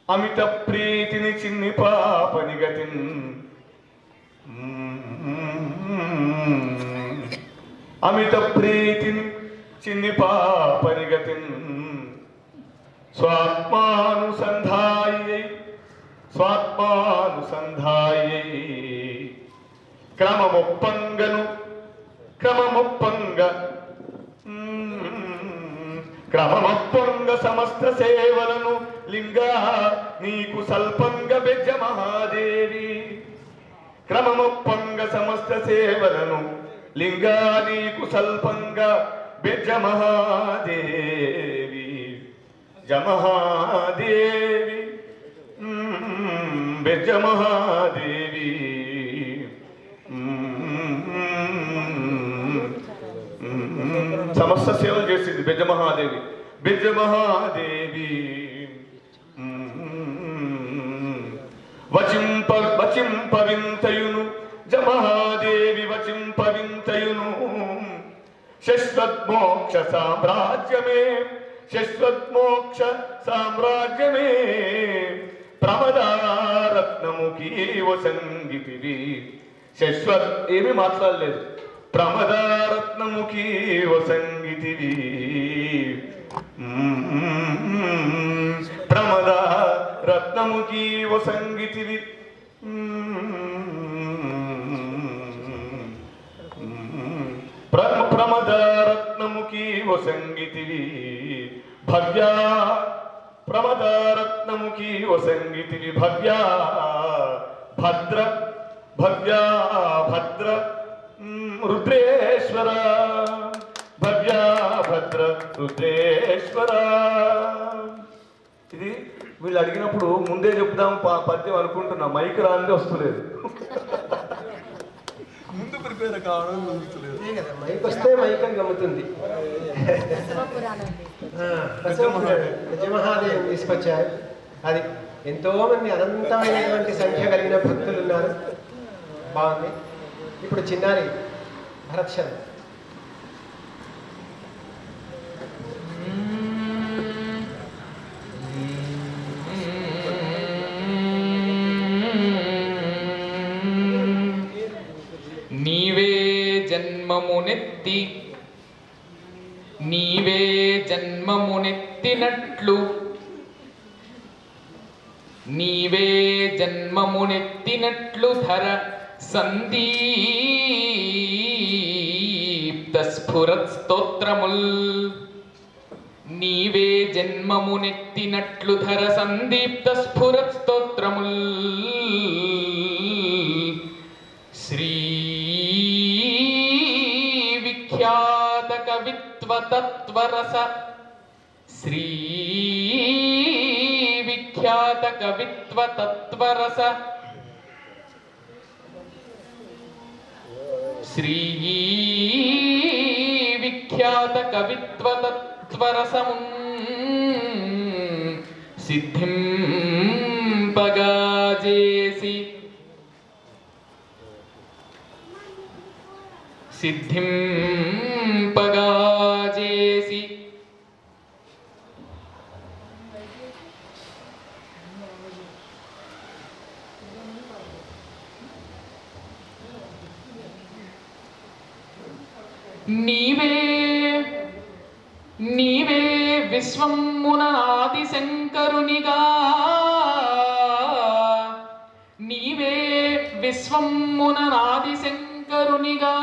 అమిత ప్రీతిని చిన్ని పాపని గతిన్ అమిత ప్రీతిని చిన్ని పాపని గతిన్ స్వాత్మానుసంధాయై క్రమమొప్పంగ సమస్త సేవలను లింగా నీకు సల్పంగ బెజ్జ మహాదేవి క్రమమొప్పంగ సమస్త సేవలను లింగా నీకు సల్పంగ బెజ్జ మహాదేవి జమహాదేవి బెజ్జ మహాదేవి సమస్త సేవలు చేసింది బెజ్జమహాదేవి బెజ్జమహాదేవి వచింపవింతయును జమహాదేవి వచింపవింతయును శశ్వత్మోక్ష సామ్రాజ్యమే ప్రమదారత్నముఖీవ సంగీతివి శశ్వత్ ఏమీ మాట్లాడలేదు ప్రమదారత్నముఖీ వసంగితివి ప్రమదారత్నముఖీ వసంగితివి ప్రమదారత్నముఖీ వసంగితివి భవ్యా ప్రమదారత్నముఖీ వసంగితివి భవ్యా భద్ర రుద్రేశ్వర భవ్యా భద్ర రుద్రేశ్వర. ఇది వీళ్ళు అడిగినప్పుడు ముందే చెప్దాం పద్యం అనుకుంటున్నా, మైక్ రాంది వస్తలేదు, ముందు ప్రిపేర్ కావడం జరుగుతలేదు. మైక్ వస్తే మైక్ అని గమ్ముతుంది. బెజ్జమహాదేవి తీసుకొచ్చారు. అది ఎంతో మంది అనంతమైనటువంటి సంఖ్య కలిగిన భక్తులు ఉన్నారు. బాగుంది. ఇప్పుడు చిన్నారి భరత్ శర్మ. నీవే జన్మమునెత్తినట్లు నీవే జన్మమునెత్తినట్లు ధర సందీప్త స్ఫురత్ స్తోత్రముల్ నీవే జన్మమునెత్తినట్లు ధర సందీప్త స్ఫురత్ స్తోత్రముల్ శ్రీ విఖ్యాత కవిత్వ తత్వరస శ్రీ విఖ్యాత కవిత్వ తత్వరస శ్రీ విఖ్యాత కవిత్వ తత్వరసము సిద్ధింపగాజేసి నీవే విశ్వమునాది శంకరునిగా నీవే విశ్వమునాది శంకరునిగా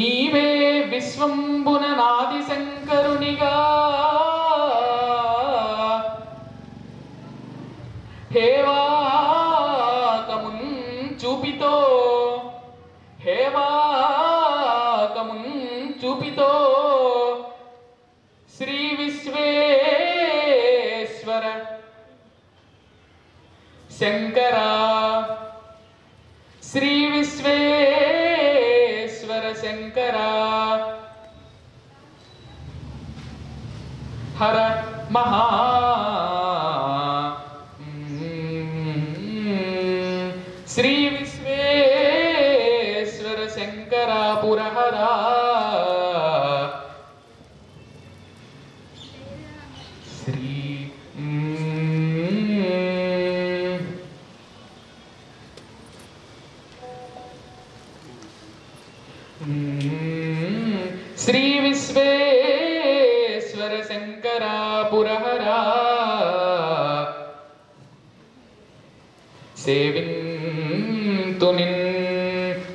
నీవే విశ్వంబునాది శంకరునిగా హేవాకమున్ చూపితో శ్రీ విశ్వేశ్వర శంకర శ్రీ విశ్వేశ్వర శంకర హర మహా శ్రీ విశ్వేశ్వర శంకర పురహర శ్రీ విశ్వేశ్వర శంకర పురహరా సేవింతు నిన్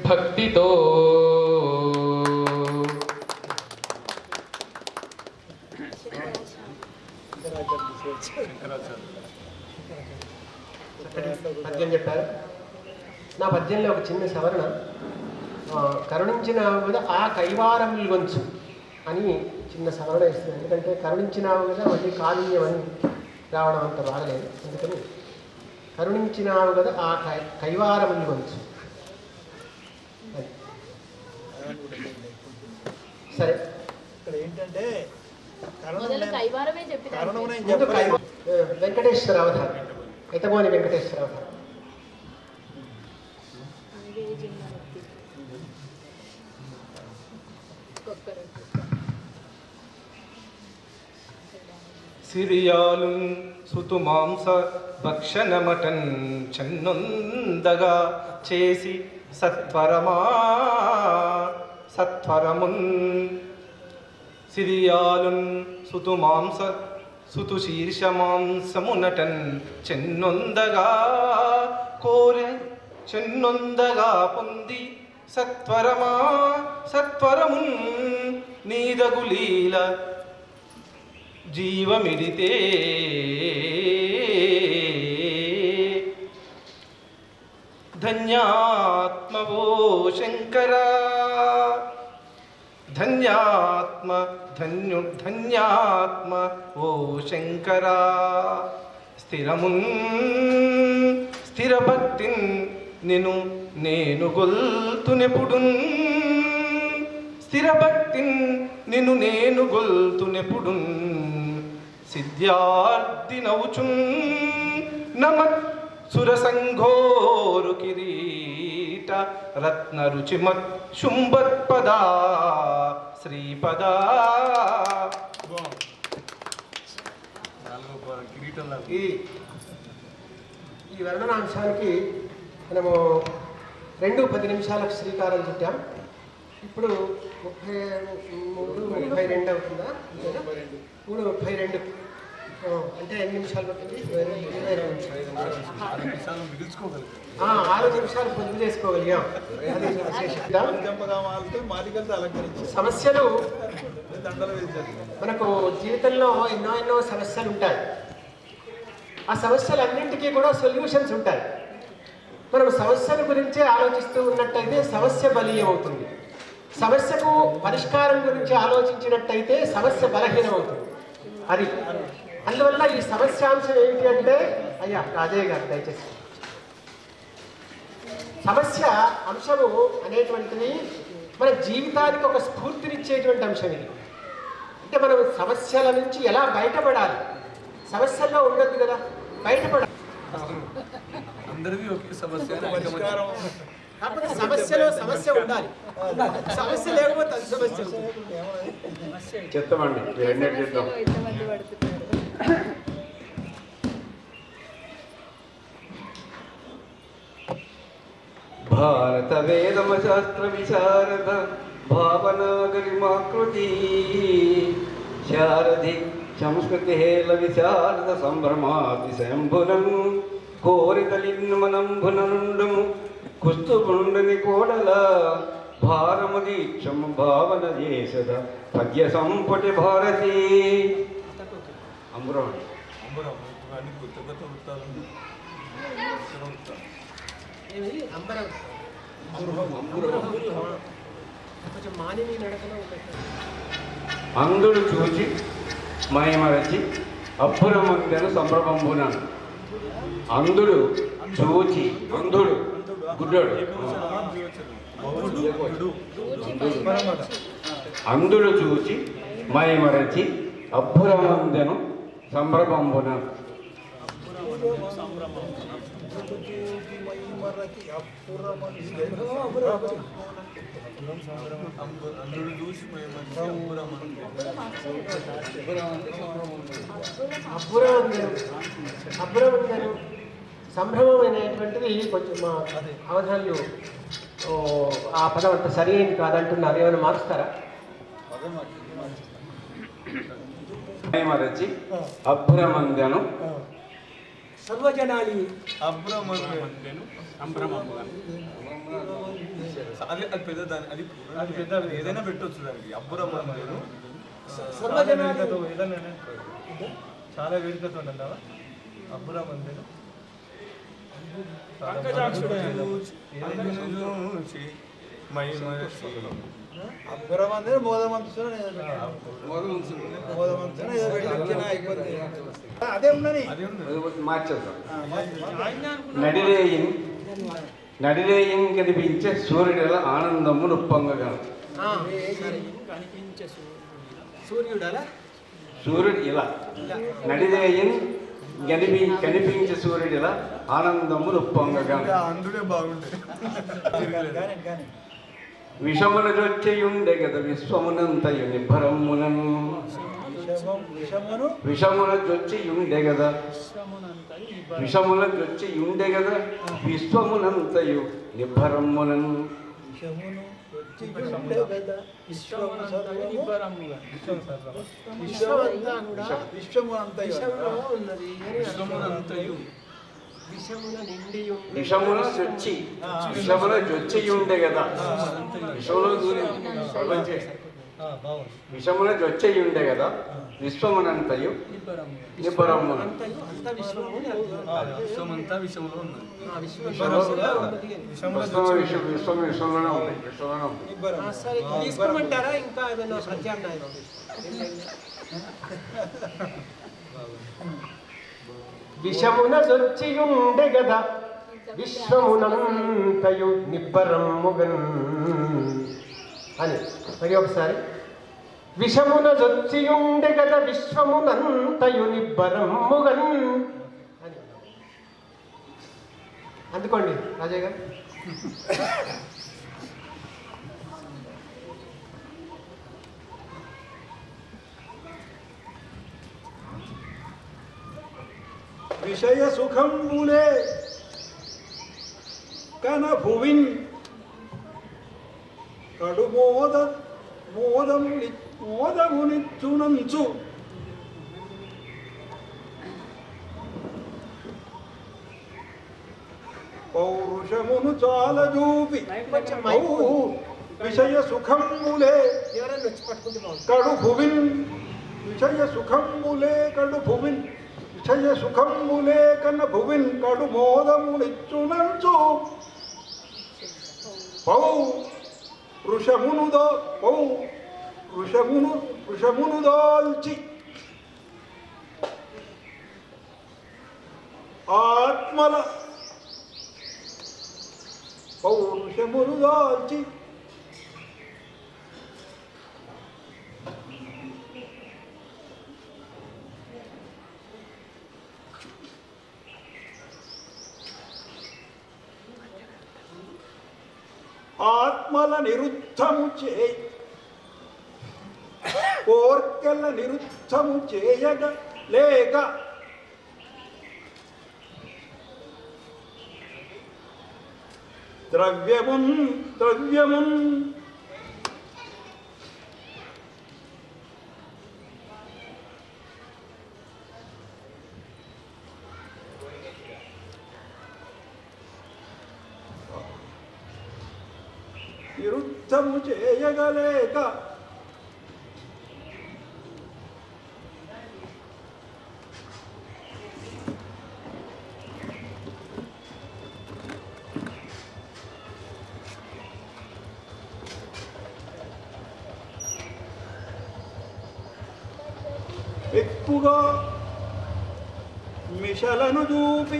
భక్తితో పద్యం చెప్పారు. నా పద్యంలో ఒక చిన్న సవరణ, కరుణించినావు కదా ఆ కైవారములు వంచు అని చిన్న సవరణ ఇస్తుంది. ఎందుకంటే కరుణించినావు కదా మళ్ళీ కాలుణ్యం అని రావడం అంత బాగలేదు. అందుకని కరుణించినావు కదా ఆ కైవారములు వంచు. సరే, ఇక్కడ ఏంటంటే ముందు వెంకటేశ్వర అవతారం, ఎతగోని వెంకటేశ్వర అవతారం. సిరియాలు సుతు మాంస భక్షణమటన్ చెన్నొందగా చేసి సత్వరమున్ సిరియాలున్ సుతు మాంస సుతు శీర్ష మాంసమునటన్ చెన్నొందగా కోరె చెన్నొందగా పొంది సత్వరమున్ నీదగులీల జీవమిడితే ధన్యాత్మవో శంకర ధన్యాత్మ ఓ శంకర స్థిరభక్తిన్ నేను గొల్తునెప్పుడున్ స్థిరభక్తిన్ నేను గొల్తునెప్పుడున్ సిద్ధ్యార్థి నౌచున్ నమత్ సురసంఘోరు కిరీట రత్న రుచిమత్ శుంభత్పదా శ్రీపదా. ఈ వర్ణనాంశానికి మనము 2:10 నిమిషాలకు శ్రీకారం చుట్టాం. ఇప్పుడు 33:32 అవుతుందా? 3:32 అంటే ఎన్ని నిమిషాలు పడుతుంది? 22 నిమిషాలు. 6 నిమిషాలు పొదుపు చేసుకోగలిగాం. అది సమస్యలు మనకు జీవితంలో ఎన్నో సమస్యలు ఉంటాయి. ఆ సమస్యలన్నింటికీ కూడా సొల్యూషన్స్ ఉంటాయి. మనం సమస్యల గురించే ఆలోచిస్తూ ఉన్నట్టయితే సమస్య బలీయం అవుతుంది. సమస్యకు పరిష్కారం గురించి ఆలోచించినట్టయితే సమస్య బలహీనం అవుతుంది. అది అందువల్ల ఈ సమస్యాంశం ఏంటి అంటే, అయ్యా రాజయ్య గారు దయచేసి, సమస్య అంశము అనేటువంటిది మన జీవితానికి ఒక స్ఫూర్తినిచ్చేటువంటి అంశం. ఇది అంటే మనం సమస్యల నుంచి ఎలా బయటపడాలి, సమస్యల్లో ఉండొద్దు కదా, బయటపడాలి. అందరికీ ఒకే సమస్య, కాకపోతే సమస్యలో సమస్య ఉండాలి, సమస్య లేకపోతే అది సమస్య చెప్తామండి. చెప్తాం. భారత వేదమ శాస్త్ర విశారద భావనాగరిమాకృతి శారథి సంస్కృతి హేళ విశారద సంభ్రమాతిశంభునం కోరితలిన్మనంభుననుండము కుస్తుపుండని కోడల భారము దీక్షము భావన చేసద పద్య సంపుటి భారతి. అంబురం అందుడు చూచి మయమరచి అప్పురమందెను సంభ్రమంబున. అందుడు చూచి, అందుడు గుడ్డోడు, అందుడు చూచి మయమరచి అప్పురమందెను సంభ్రమంబున. అబ్బురమందెను సంభ్రమం అనేటువంటిది కొంచెం మా అవధానంలో ఆ పదం అంత సరి అయింది కాదంటున్నారు, ఏమైనా మారుస్తారా? మైమరచి అభ్రమందెను సర్వజనాలి అది పెద్ద దాని అది పెద్ద ఏదైనా పెట్టొచ్చు దానికి అబ్బురమను చాలా వేడుకతో అన్నావా అబ్బురమను అదే ఉన్నది. మార్చేద్దాం. నడిరేయం కనిపించే సూర్యుడిల ఆనందము నొప్పంగగా. సూర్యుడలా సూర్యుడు ఇలా నడిరేయం కనిపించే సూర్యుడిల ఆనందము నొప్పంగగా. అందులో బాగుంటుంది. విషమున జొచ్చెయుండే గద విశ్వమునంతయు నిబ్బరమునన్. విషమున జొచ్చియుండే గద విషమున జొచ్చియుండే గద విశ్వమునంతయు నిబ్బరమునన్. విషమున జొచ్చియుండే గద విషమున జొచ్చెయుండే గదా విశ్వమునంతయు నిబ్బరమునన్. విశ్వమంతా విషయంలో ఉన్నది. విశ్వంలోనే ఉంది. తీసుకోమంటారా ఇంకా ఏమైనా ప్రత్యామ్నాయం? విషమున జొచ్చియుండే గదా విశ్వమునంతయు నిబ్బరముగన్ అని మరి ఒకసారి. విషమున జొచ్చియుండే గదా విశ్వమునంతయు నిబ్బరముగన్ అని అందుకోండి రాజయ్య గారు. విషయ సుఖంబులే కన భువిన్ కడు మోదమునిచ్చునంచు పౌరుషమును చాలా చూపి విషయ సుఖంబులే కడు భువిన్ విషయ సుఖంబులే కడు భువిన్ విషయ సుఖంబులే కన్న భువిన్ కడు మోదమునిచ్చునంచు వృషమును దాల్చి ఆత్మల పౌరుషమును దాల్చి ఆత్మల నిరుద్ధము కోర్కెల నిరుద్ధము చేయగ లేక ద్రవ్యమున్ నిరుద్ధము చేయగలేక ఎక్కువగా మిషలను చూపి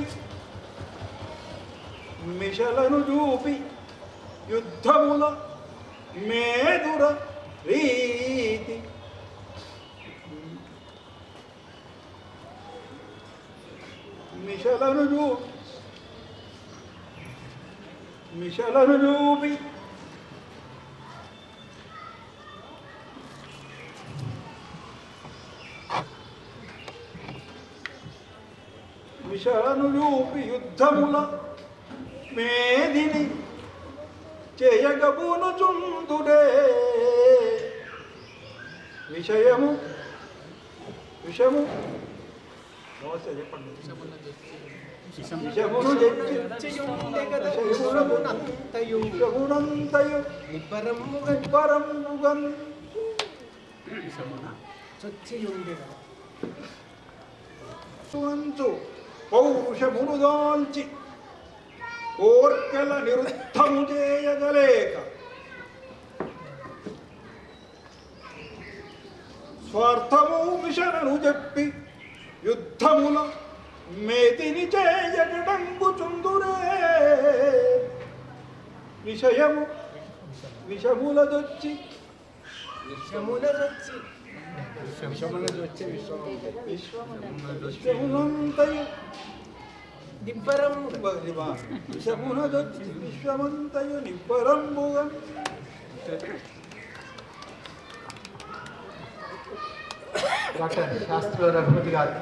యుద్ధముల మేదుర రీతి మిషలను చూపి యుద్ధముల మేదిని చేయగబూను చుందుడే విషయము విషము నమస్తే చెప్పండి విషమును విషమునంతయు నిబ్బరముగన్ వంచు పౌరుషమును దాల్చి కోర్కెల నిరుద్ధము చేయగలేక స్వార్థము మిషనను చెప్పి యుద్ధముల మేతిని చేయగడంగుచుందురే విషయము విషములదొచ్చి విశ్వమునంతయు విషమునదొచ్చి విశ్వమంతయు నిబ్బరంబుగా డాక్టర్ శాస్త్రి రఘుపతి గారు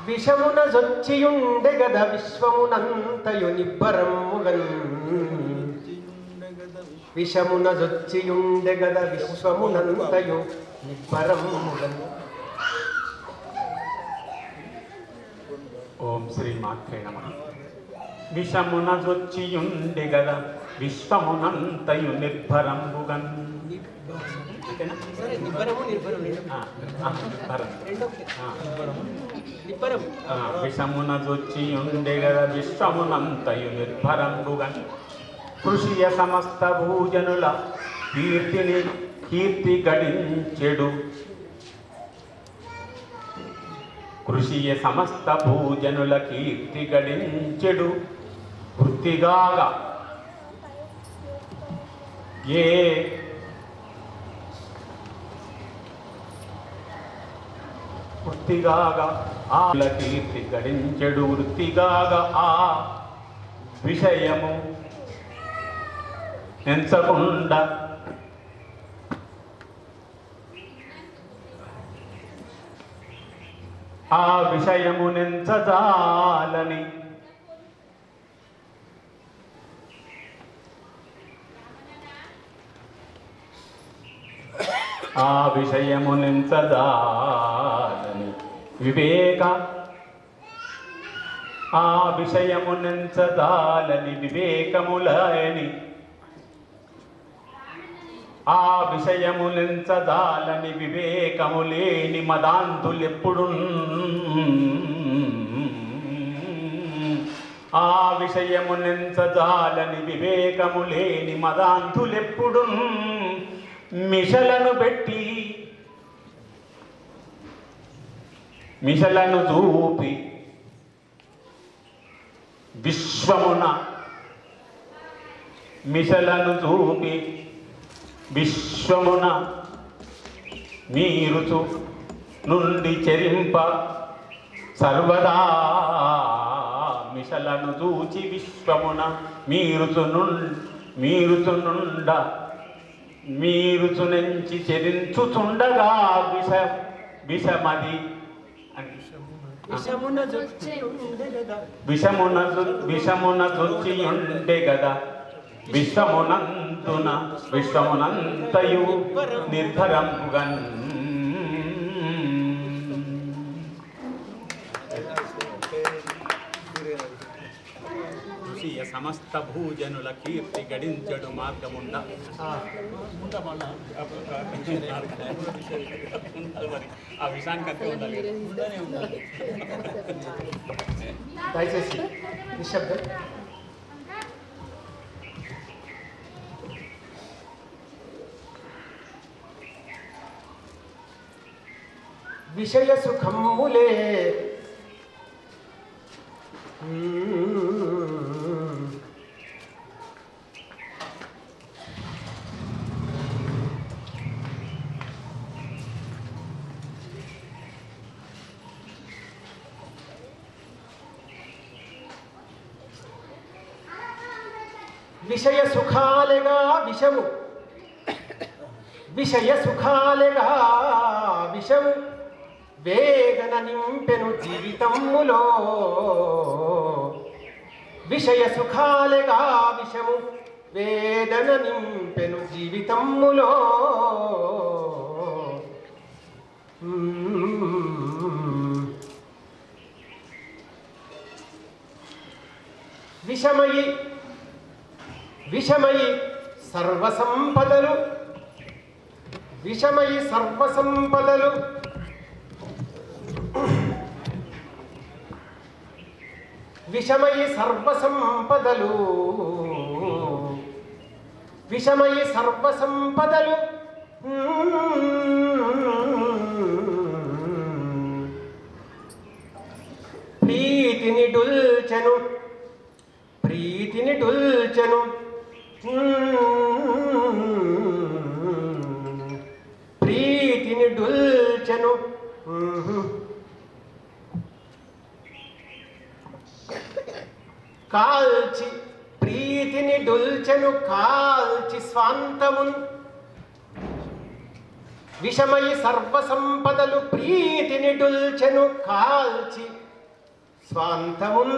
విషమున జొచ్చియుండె గద విశ్వమునంతయు నిబ్బరముగన్ విషమున జొచ్చియుండె గద విశ్వమునంతయు నిబ్బరముగన్. ఓం శ్రీ మాత్రే నమః. విషమున జొచ్చియుండె గద విశ్వమునంతయు నిర్భరంబుగన్. విషమున జొచ్చియుండె గద విశ్వమునంతయు నిర్భరంబుగన్. కృషియ సమస్త భూజనుల కీర్తి గడించెడు. కృషియ సమస్త భూజనుల కీర్తి గడించెడు. వృత్తిగాగా ఏ వృత్తిగాగా ఆ కీర్తి గడించెడు. వృత్తిగాగా ఆ విషయము ఎంచకుండా ఆ విషయము నెంచజాలని ఆ విషయము నెంచజాలని వివేక ఆ విషయము నెంచజాలని వివేకములని ఆ విషయములెంచదాలని వివేకము లేని మదాంతులెప్పుడు ఆ విషయమునెంచదాలని వివేకము లేని మదాంతులెప్పుడు మిషలను పెట్టి మిషలను చూపి విశ్వమున మిషలను చూపి విశ్వమున మీరుచు నుండి చెరింప సర్వదా మిషలను చూచి విశ్వమున మీరుచు నుంచి చెరించుచుండగా విషమది విషమున జొచ్చియుండె గదా విశ్వమునంతయు నిర్భరంబుగన్. కృషియ సమస్త భూజనుల కీర్తి గడించడు మార్గముండ. ఆ విషయానికి అంతే ఉండాలి. దయచేసి నిశ్శబ్దం. విషయ సుఖములే విషయ సుఖాలేగా విషము విషయ సుఖాలేగా విషము వేగన నింపెను జీవితములో విషయ సుఖాలేగా విషము వేదన నింపెను జీవితములో. విషమయి విషమయి సర్వసంపదలు, విషమయి సర్వసంపదలు, విషమయి సర్వసంపదలు, విషమయి సర్వసంపదలు, ప్రీతిని డుల్చెను, ప్రీతిని డుల్చెను, ప్రీతిని డుల్చెను. కాల్చి ప్రీతిని డుల్చెను కాల్చి స్వాంతమున్, విషమయి సర్వసంపదలు ప్రీతిని డుల్చెను కాల్చి స్వాంతమున్.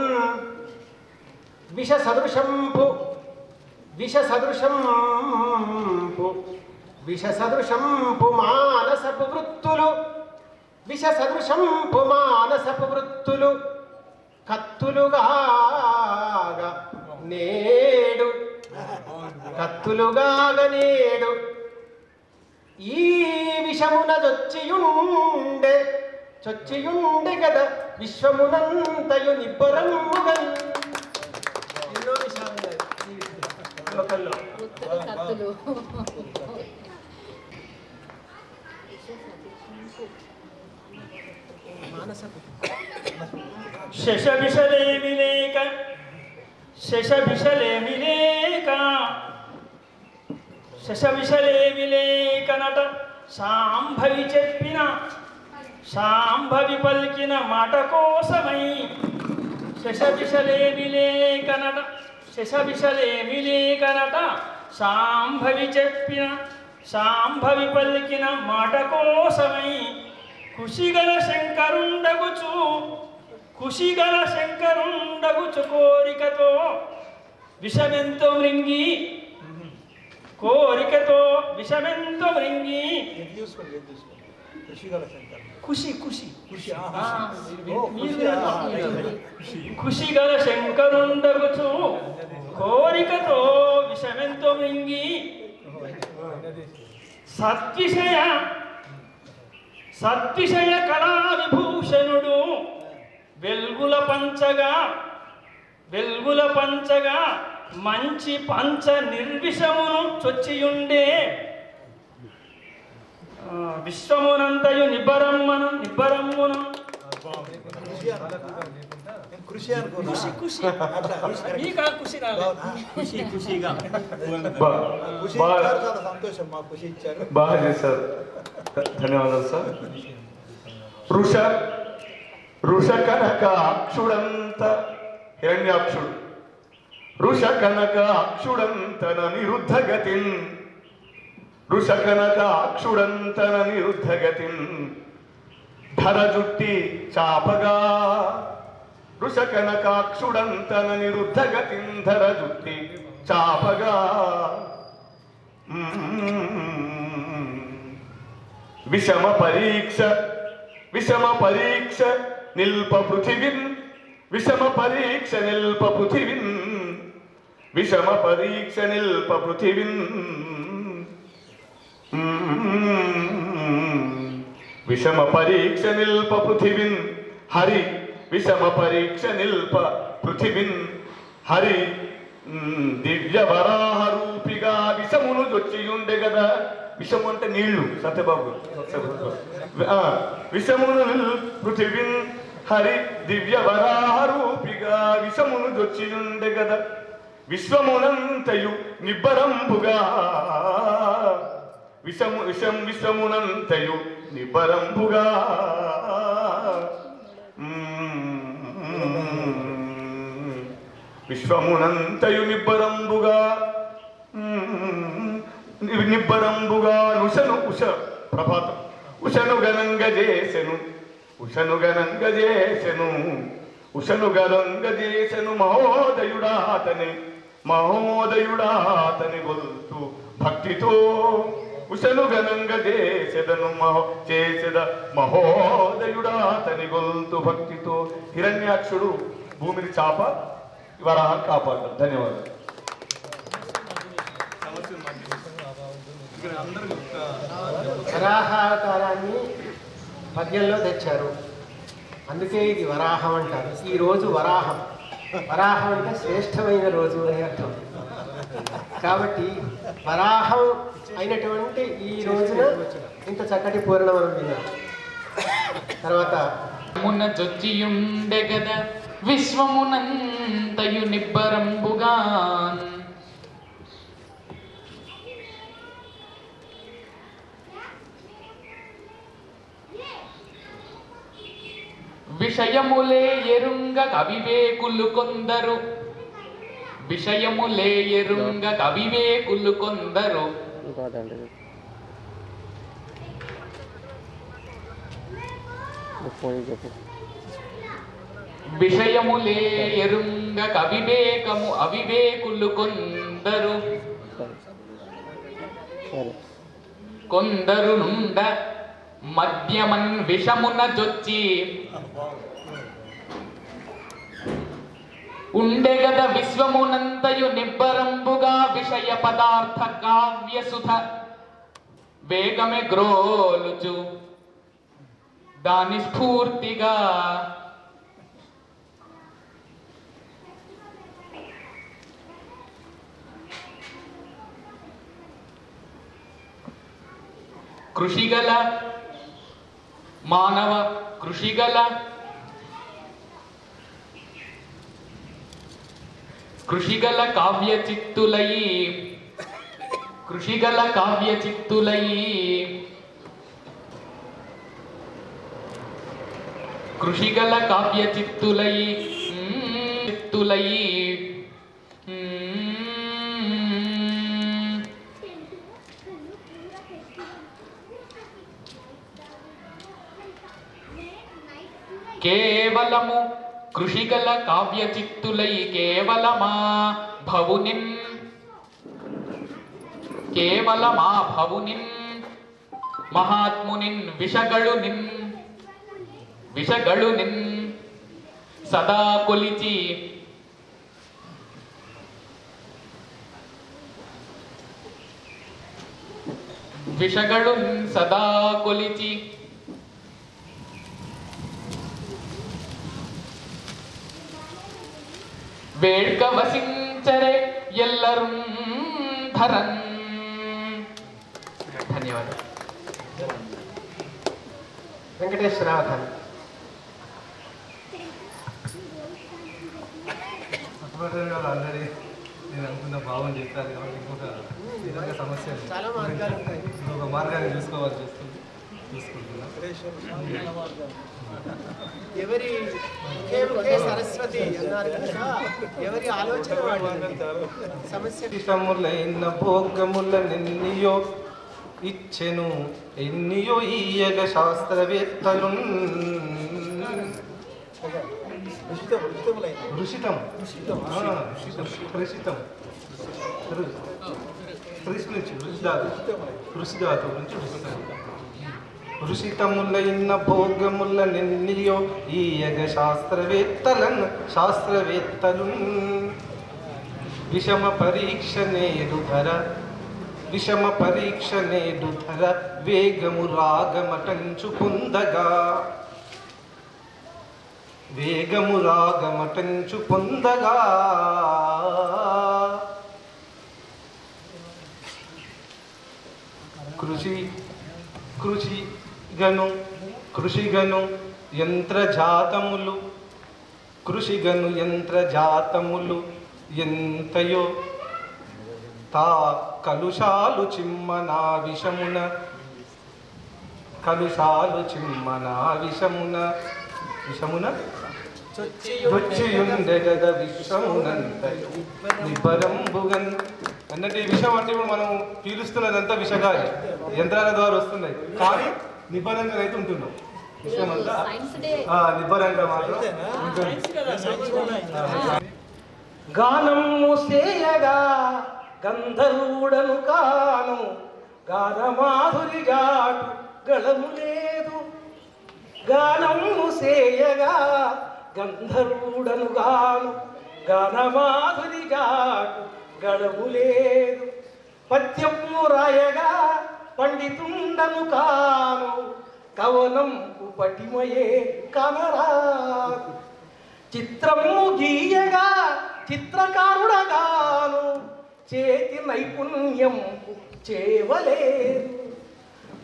విష సదృశంపు, విష సదృశంపు, విష సదృశంపు మానసపు వృత్తులు, విష సదృశంపు మానసపు వృత్తులు కత్తులుగాగ నేడు, కత్తులుగాగ నేడు ఈ విషమున చొచ్చియుండే, చొచ్చియుండే గద విశ్వమునంతయు నిబ్బరముగన్. ఎన్నో విషయాలు ఉన్నాయి లోకంలో. శశభిషలేమి లేక, శశభిషలేమి లేక, శశభిషలేమి లేకనట శాంభవి చెప్పిన, శాంభవి పలికిన మాట కోసమై. శశభిషలేమి లేకనట, శశభిషలేమి లేకనట శాంభవి చెప్పిన, శాంభవి పలికిన మాట కోసమై. కుశిగల శంకరుండగుచు, కుశిగల శంకరుండగుచు కోరికతో విషమెంతో మృంగి, కోరికతో విషమెంతో మృంగి. ఖుషి ఖుషి ఖుషిగల శంకరుండగుచు కోరికతో విషమెంతో మృంగి. సత్విషయ సత్విషయ కళా విభూషణుడు వెల్గుల పంచగా, వెల్గుల పంచగా మంచి పంచ నిర్విషమును చొచ్చియుండే. విశ్వమునంతయు నిబ్బరమ్మను, నిబ్బరమ్మును. ఖుషి ఖుషి నీకా ఖుషి రాలేదు, ఖుషి ఖుషిగా. సంతోషం, మా ఖుషి ఇచ్చారు. బాగా చేశారు, ధన్యవాదాలు సార్. ఋష ఋష కనక అక్షుడంత హిరణ్యాక్షుడు, ఋష కనక అక్షుడంతన నిరుద్ధ గతిన్, ఋష కనక అక్షుడంతన నిరుద్ధ గతిన్ ధర జుట్టి చాపగా, ఋష కనకాక్షుడంతన నిరుద్ధ గతిన్ ధర జుట్టి చాపగా. విషమ పరీక్ష, విషమ పరీక్ష నిల్ప పృథివిన్, విషమ పరీక్ష నిల్ప పృథివిన్, విషమ పరీక్ష నిల్ప పృథివిన్. విషమ పరీక్ష నిల్ప పృథివిన్ హరి, విషమ పరీక్ష నిల్ప పృథివిన్ హరి. దివ్య వరాహ రూపిగా విషమును జొచ్చియుండే కదా. విషము అంటే నీళ్లు, సత్యబాబు. విషమును పృథివిన్ హరి దివ్య వరాహ రూపిగా విషమును జొచ్చియుండే కదా. విశ్వమునంతయు నిబ్బరంబుగా, విషము విషం విశ్వమునంతయు నిబ్బరంబుగా. విశ్వమునంతయు నిబ్బరంబుగా, నిబ్బరంబుగా నుషను ఉష ప్రభాతం ఉషను గనంగ చేసెను, ఉషను గనంగ చేసెను, ఉషను గనంగ చేసెను మహోదయుడాతని, మహోదయుడా అతని గొల్తు భక్తితో ఉషను ఘనంగ చేసెద మహోదయుడా అతని గొల్తు భక్తితో. హిరణ్యాక్షుడు భూమిని చాప వరాహం కాపాడు. ధన్యవాదాలు. వరాహావతారాన్ని పద్యంలో తెచ్చారు, అందుకే ఇది వరాహం అంటారు. ఈ రోజు వరాహం, వరాహం అంటే శ్రేష్టమైన రోజు అని అర్థం. కాబట్టి వరాహం అయినటువంటి ఈ రోజున ఇంత చక్కటి పూర్ణమనం విన్నాం. తర్వాత మున జొచ్చియుండెగద విశ్వమునంతయు నిబ్బరంబుగాన్ విషయములే ఎరుంగ కవివేకులు కొందరు, విషయములే ఎరుంగ కవివేకులు కొందరు విషయములే ఎరుంగ కవివేకము అవివేకులు కొందరు కొందరు నుండ మద్యమన్ విషమున జొచ్చి ఉండెగద విశ్వమునంతయు నిబ్బరంబుగా విషయ పదార్థ కావ్యసుధ వేగమే గ్రోలుచు దాని స్ఫూర్తిగా కృషిగల మానవ కృషిగల కావ్య చిత్తులయి కృషిగల కావ్య చిత్తులయి కృషిగల కావ్య చిత్తులయి చిత్తులయి కేవలము కృషిగల కావ్య చిత్తులై కేవలమా భవునిన్ మహాత్మునిన్ విషగళునిన్ సదా కొలిచి విషగళున్ సదా కొలిచి వేడ్క వసించరే ఎల్లరు ధరన్. ధన్యవాదాలు. వెంకటేశ్వరావధానం. ఆల్రెడీ నేను అనుకున్న భావం చెప్పారు కాబట్టి ఇంకొక విధంగా సమస్య చాలా మార్గాలు ఉంటాయి. ఇంకొక మార్గాన్ని చూసుకోవాల్సి వస్తుంది, చూసుకుంటున్నాం. ఎవరి సరస్వతి అన్నారు కనుక ఎవరి ఆలోచన సమస్య. ఇష్టములైన భోగముల నిన్నయో ఇచ్చెను ఎన్నియో ఈయగ శాస్త్రవేత్తలు. ఋషితం ఋషిధాతు నుంచి ఋషితములైన భోగముల నిన్నయో ఈయగ శాస్త్రవేత్తలు. విషమ పరీక్ష నేడు ధర వేగము రాగమటంచు పొందగా కృషిగను యంత్రజాతములు ఎంతయో తా కలుషాలు చిమ్మనా విషమున దొచ్చియుండెగద విషమునంతయు నిబ్బరంబుగన్. అన్నట్టు ఈ విషం అంటే ఇప్పుడు మనం పీలుస్తున్నదంతా విషగాలి, యంత్రాల ద్వారా వస్తున్నాయి, కానీ నిబ్బరంగా అయితే ఉంటున్నాం. విషయం అంతా నిబ్బరంగా మాత్రం ఉంటుంది. గానము సేయగా గంధర్వుడను కాను, గానమాధురి జాటు గళము లేదు. గానము సేయగా గంధర్వుడను గాను, గానమాధురి జాటు గళము లేదు. పద్యము రాయగా పండితుండను కాను, కవనంపు పటిమయే కనరాదు. చిత్రము గీయగా చిత్రకారుడగాను, చేతి నైపుణ్యం చేవలేదు.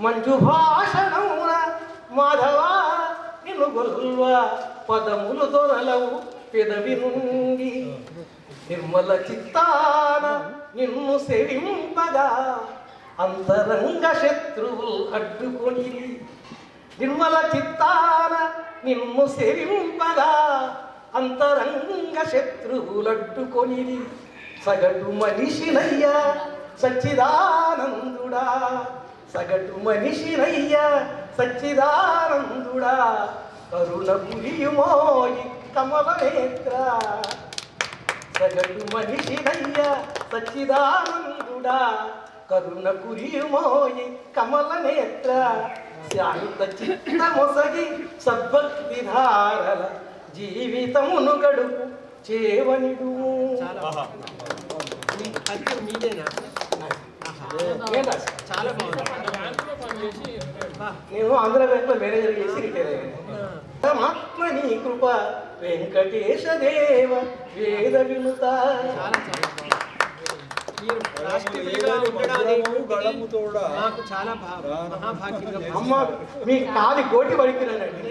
మంజు భాషణమున మాధవ నిన్ను గొల్వ, పదములు దొరలవు పెదవి నుండి. నిర్మల చిత్తాన నిన్ను సేవింపగా అంతరంగ శత్రువులు అడ్డుకొని. నిర్మల చిత్తాన నిన్ను సేవింపగా అంతరంగ శత్రువులు అడ్డుకొని. సగటు మనిషినయ్యా సచ్చిదానందుడా, సగటు మనిషినయ్యా సచ్చిదానందుడా, కరుణ పురియుమోయి కమల నేత్ర. సగటు మనిషినయ్యా సచ్చిదానందుడా, కరుణ కురియుమోయి కమల నేత్ర. శాంత చిత్త మొసగి సద్భక్తి ధారల జీవితమును గడుపు చేవనిడు. మీదేనా? చాలా బాగుంది. నేను ఆంధ్ర బ్యాంక్లో మేనేజర్ చేసి రిటైర్ అయ్యాను. పరమాత్మని కృప వెంకటేశ దేవ వేద వినుత. మీరు రాష్ట్రపతిగా ఉండడానికి గళము తోడ మాకు చాలా మహాభాగ్యంగా. అమ్మ మీ కాలి కోటి పడిపోయినానండి.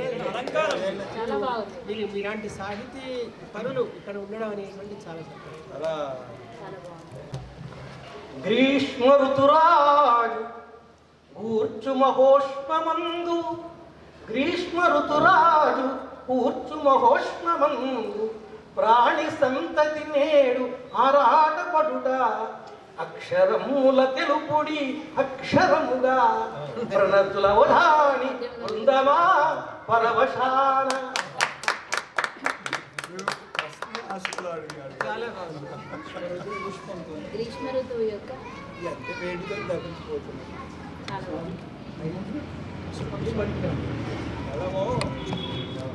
మీరు మీలాంటి సాహితీ పనులు ఇక్కడ ఉండడం అనేటువంటి చాలా అలా గ్రీష్మ ఋతురాజు కూర్చు మహోష్మందు, గ్రీష్మ ఋతురాజు కూర్చు మహోష్మందు, ప్రాణి సంతతి నేడు ఆరాటపడుట. అక్షరముల తెలుపుడి అక్షరముగా ప్రణతుల వధాని బృందమా పరవశాన. చాలా బాగుంది. గ్రీష్మ ఋతువు యొక్క ఎంత వేడితో తగ్గించిపోతుంది.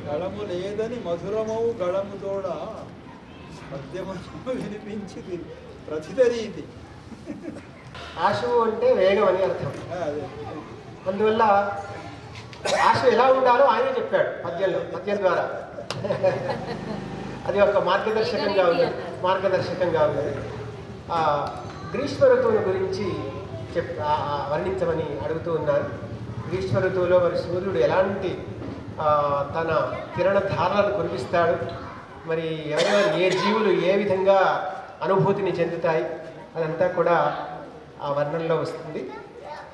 గళము లేదని మధురమవు గళము తోడ మధ్యమము వినిపించింది ప్రతిద రీతి. ఆశు అంటే వేగం అని అర్థం. అదే అందువల్ల ఆశ ఎలా ఉండాలో ఆయనే చెప్పాడు పద్యం ద్వారా. అది ఒక మార్గదర్శకంగా ఉంది. గ్రీష్మ ఋతువుని గురించి వర్ణించమని అడుగుతూ ఉన్నారు. గ్రీష్మ ఋతువులో మరి సూర్యుడు ఎలాంటి తన కిరణధారలను కురిపిస్తాడు, మరి ఎవరెవరు ఏ జీవులు ఏ విధంగా అనుభూతిని చెందుతాయి, అదంతా కూడా ఆ వర్ణంలో వస్తుంది.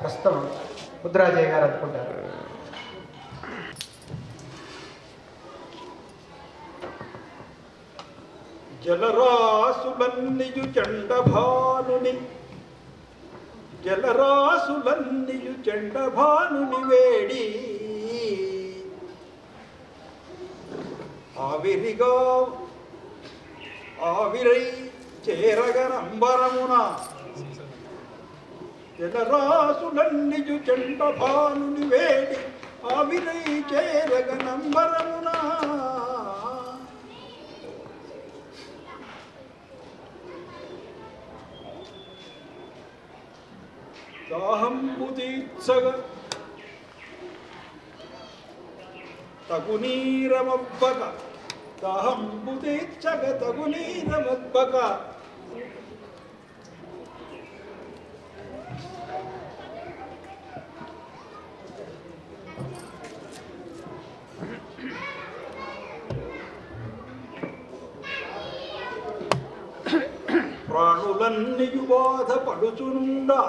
ప్రస్తుతం ముద్రాజయ్య గారు అనుకుంటారు. జలరాసులన్నియు చండభానుని, జలరాసులన్నియు చండభానుని వేడి, ఆవిరై చేరగనంబరమున. జలరాసులన్నియు చండభానుని వేడి, ఆవిరై చేరగనంబరమున. దాహంబు తీర్చగ తగునీరమబ్బక, దాహంబు తీర్చగ తగునీరమబ్బక. ప్రాణులన్నీయు బాధ పడుచునుండా,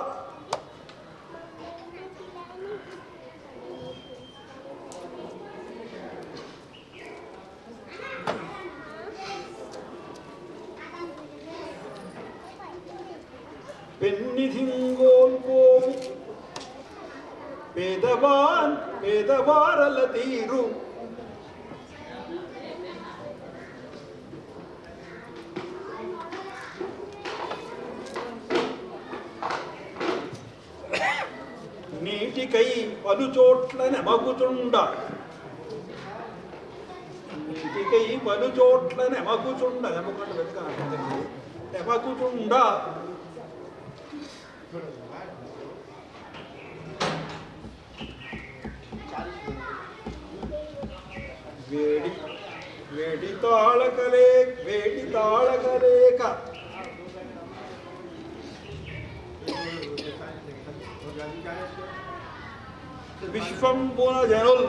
పెన్నిధింగోల్పోవు పేదవారల తీరు. నీటికై పలుచోట్ల నెమగుచుండ, నీటికై పలుచోట్ల నెమగుచుండ, నెమకుండా వెతకాలి, నెమగుచుండ వేడి వేడి తాళకలేక విశ్వంబున జనుల్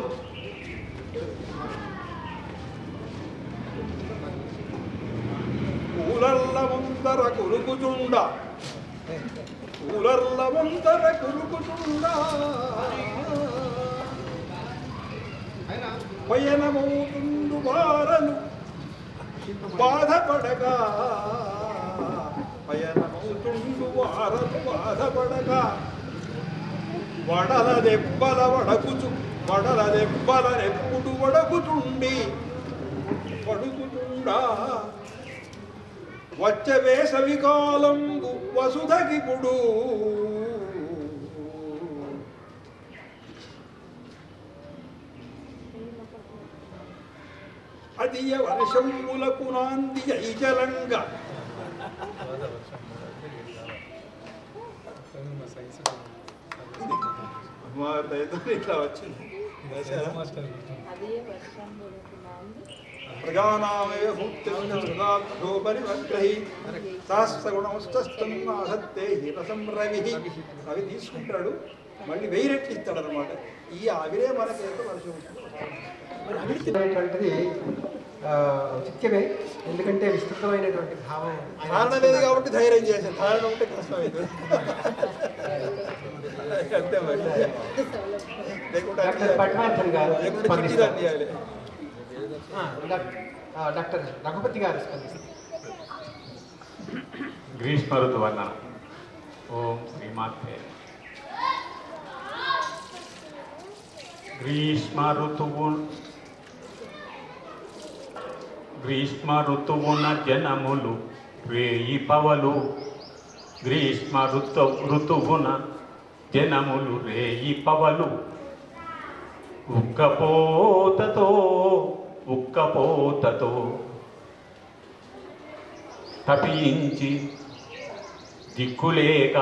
కూలర్ల ముందర కురుకుచుండ, కూలర్ల ముందర కురుకుచుండ, పయనమవుతుండు వారను బాధపడగా, పయనమవుతుండు వారను బాధపడగా, వడల దెబ్బల నెప్పుడు వడకుచుండి పడుకుచుండా, వచ్చే వేసవి కాలంబు వసుధకిపుడు, అదియ వర్షములకు నాంది ఐజలంగా, ఇట్లా వచ్చింది ప్రజానామేవ భూత్యోపరివగ్రహి సహస్రగుణముస్తస్తే రసం రవి, అవి తీసుకుంటాడు మళ్ళీ 1000 రెట్లు ఇస్తాడు అనమాట. ఈ ఆవిరే మనకైతే వర్షం అనేటువంటిది చిత్యమే, ఎందుకంటే విస్తృతమైనటువంటి భావం ధారణ లేదు కాబట్టి ధైర్యం చేశాను, ధారణ ఉంటే కష్టం అవుతుంది. అంతే మరి, డాక్టర్ పట్నార్థన్ గారు స్పందిస్తారు. చేయాలి. డాక్టర్ రఘుపతి గారు స్పందిస్తారు. గ్రీష్మ ఋతువర్ణన. ఓం శ్రీమాత్రే. గ్రీష్మ ఋతువున జనములు రేయి పవలు, గ్రీష్మ ఋతువున జనములు రేయి పవలు, ఉక్కపోతతో తపించి దిక్కులేక,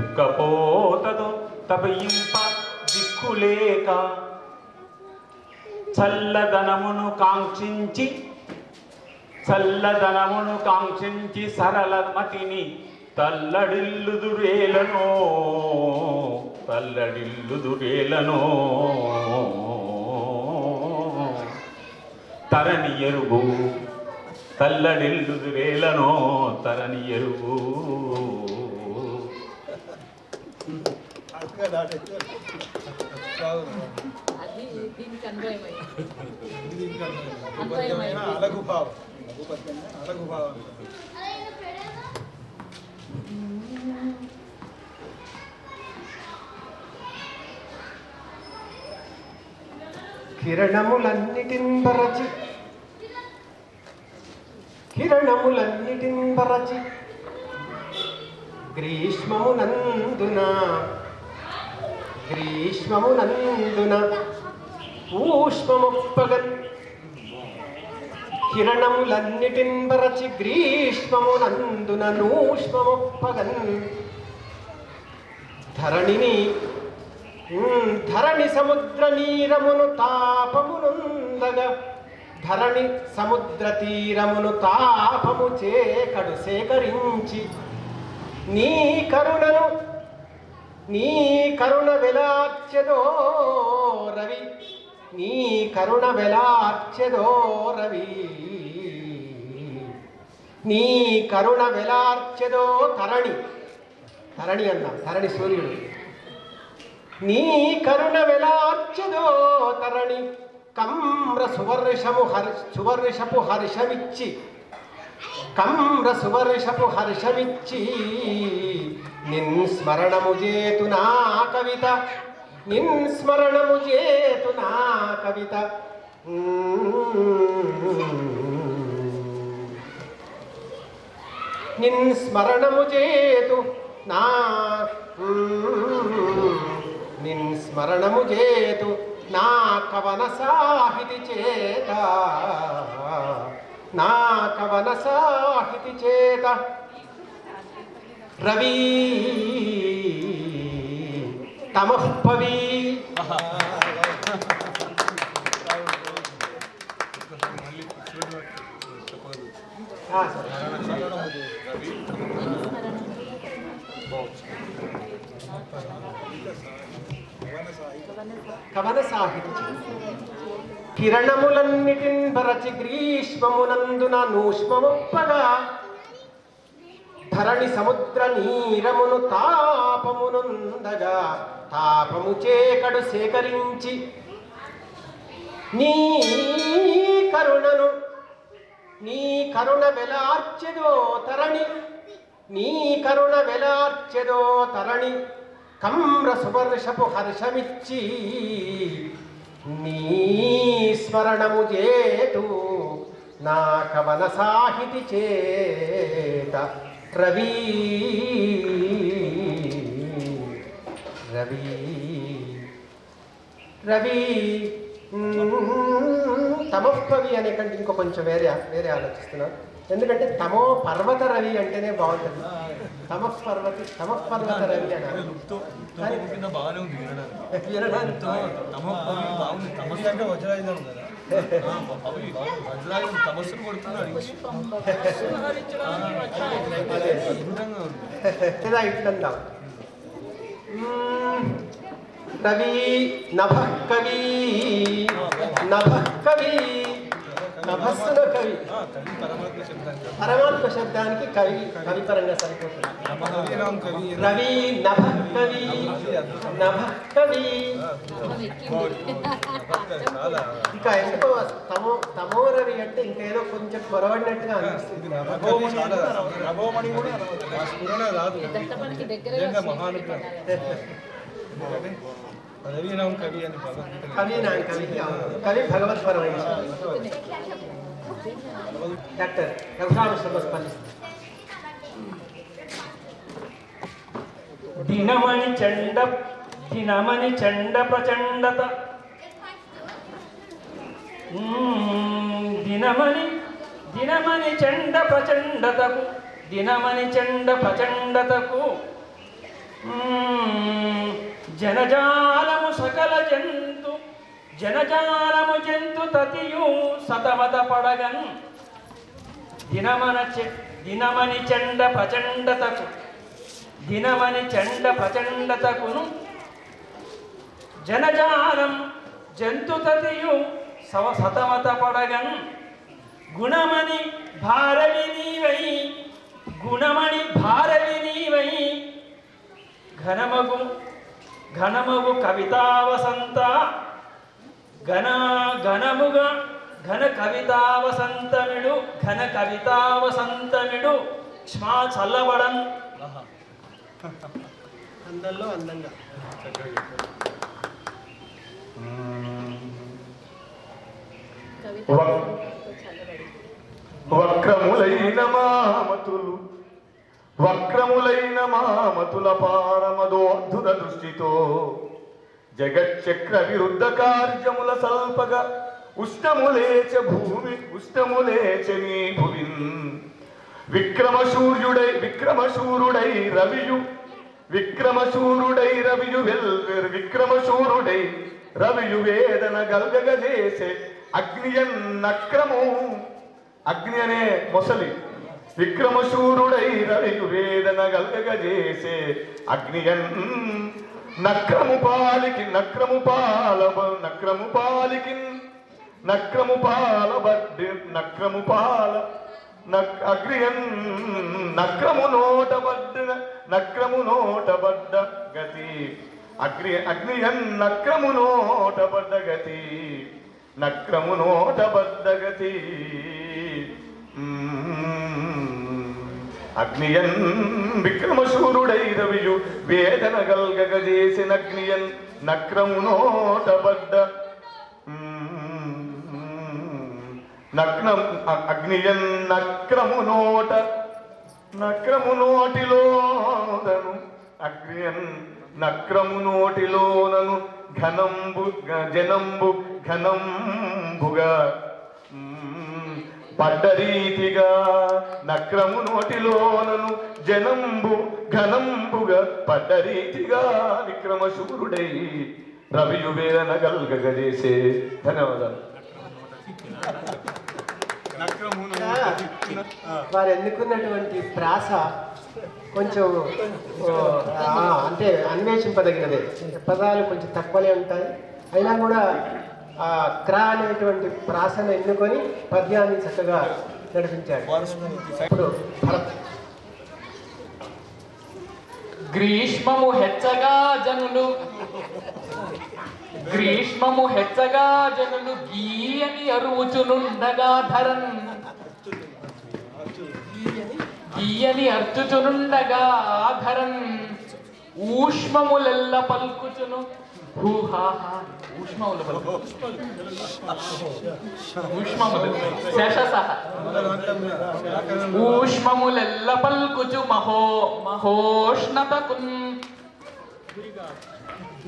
ఉక్కపోతతో తపింప దిక్కులేక, చల్లదనమును కాంక్షించి సరళమతిని తల్లడిల్లుదురేలనో తరణి ఎరుగు, తల్లడిల్లుదురేలనో తరణి ఎరుగు. అలఘుభావం, అలఘుభావం. కిరణములన్నిటింబరచి గ్రీష్మమునందున ఊష్మముప్పగన్, కిరణములన్నిటింబరచి గ్రీష్మమునందున నూష్మముప్పగన్, ధరణి సముద్ర నీరమును తాపమునుందగా, ధరణి సముద్ర తీరమును తాపము చేకడు సేకరించి, నీ కరుణ వెలార్చెదో రవి, నీ కరుణ వెలార్చెదో రవి, నీ కరుణ వెలార్చెదో తరణి అన్న, తరణి సూర్యుడు. నీ కరుణ వెలార్చెదో తరణి, కమ్ర సువర్షపు హర్షమిచ్చి, కమ్ర సువర్షపు హర్షమిచ్చి, నిన్స్మరణము చేతు నా కవిత, నిన్స్మరణము చేతు నా కవిత. నిన్స్మరణము చేతు స్మరణము చేతు నా కవన సాహితి చేత, నా కవన సాహితి చేత రవి తమఃపవి. కవన సాహితి కిరణములన్నిటిన్ బరచి గ్రీష్మమునందున నూష్మమొప్పగా ధరణి సముద్ర నీరమును తాపమునందగా తాపము చేకడు సేకరించి నీ కరుణను, నీ కరుణ వెలార్చెదో తరణి, నీ కరుణ వెలార్చెదో తరణి కమ్ర సువర్షపు హర్షమిచ్చి నీ స్మరణము చేతు నా కవన సాహితి చేత రవి రవి రవి. తమఃపవి అనే కంటే ఇంకో కొంచెం వేరే ఆలోచిస్తున్నాను. ఎందుకంటే తమో పర్వత రవి అంటేనే బాగుంటుంది. తమఃపర్వత రవి అన్నారు. బాగానే ఉంది తమస్సు కొడుతున్నాడు ఇట్లందాం. రవి నభః కవి, నభః కవి, నభస్సున కవి, పరమాత్మ శబ్దానికి కవి కవిపరంగా సరిపోతుంది. రవి నభః కవి, నభః కవి. ఇంకా ఎందుకో తమో రవి అంటే ఇంకేదో కొంచెం పొరబడినట్టుగా అనిపిస్తుంది. కవి భగవద్వరమైన డాక్టర్ రఘురామ శర్మ స్పందిస్తారు. దినమణి చండ ప్రచండత, దినమణి చండ ప్రచండతకు, దినమణి చండ ప్రచండతకు జనజాలము సకల జనజాలము జంతు తతియు సతమత పడగన్. దినమణి చండ ప్రచండతకు, దినమణి చండ ప్రచండతకును జనజాలం జంతు తతియు సతమత పడగన్. గుణమణి భారవి నీవై, గుణమణి భారవి నీవై ఘనమగు కవితా వసంత, ఘన కవితా వసంతమిడు క్ష్మా చల్లబడన్. అందంలో అందంగా వక్రములైన మామతుల పారమదోద్ధుత దృష్టితో జగచ్చక్ర విరుద్ధ కార్యముల సల్పగా ఉష్ణములేచ నీ భువిన్. విక్రమశూరుడై రవియు వేదన గల్గగజేసే అగ్నియన్నక్రము. అగ్ని అనే మొసలి విక్రమశూరుడై రవియు వేదన గల్గగజేసే అగ్నియన్ నక్రము నోటబడ్డ గతి. అగ్నియన్ నక్రము నోటబడ్డ గతి, నక్రము నోటబడ్డ గతి. అగ్నియన్ విక్రమశూరుడై రవియు వేదన గల్గగజేసిన అగ్నియన్ నక్రము నోటబడ్డ అగ్నియన్ నక్రము నోటిలోదను అగ్నియన్ నక్రము నోటిలోనను ఘనంబు జనంబు ఘనంబుగా పడ్డరీతిగా నక్రము నోటిలోనను జనంబు ఘనంబుగా పడ్డరీతిగా విక్రమశూరుడై రవియు వేదన గల్గజేసే. ధన్యవాదాలు. వారు ఎన్నుకున్నటువంటి ప్రాస కొంచెం అంటే అన్వేషింపదగినదే. పదాలు కొంచెం తక్కువనే ఉంటాయి, అయినా కూడా ఆ క్రా అనేటువంటి ప్రాసను ఎన్నుకొని పద్యాన్ని చక్కగా నడిపించాడు. ఇప్పుడు భరత్. గ్రీష్మము హెచ్చగా జనులు గీయని అరువుచునుండగా ధరన్ గీయని అర్చుచునుండగా ధరన్ ఊష్మములెల్ల పల్కుచును ఊష్మములెల్ల పల్కుచు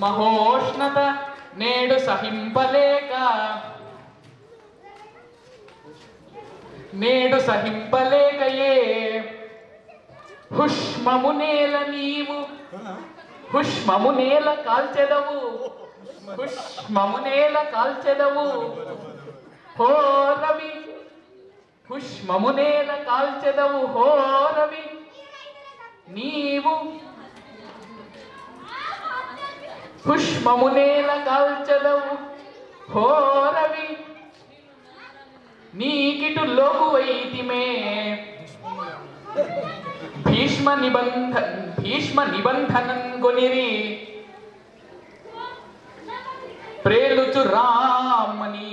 మహోష్ణత నేడు సహింపలేకయే హుష్మము నేల నీవు హుష్మము నేల కాల్చెదవు హో రవి హుష్మము నేల కాల్చెదవు హో రవి నీవు హుష్మము నేల కాల్చెదవు హో రవి నీకిటు లోకువైతిమే భీష్మ నిబంధనం కొనిరి ప్రేలుచు రామని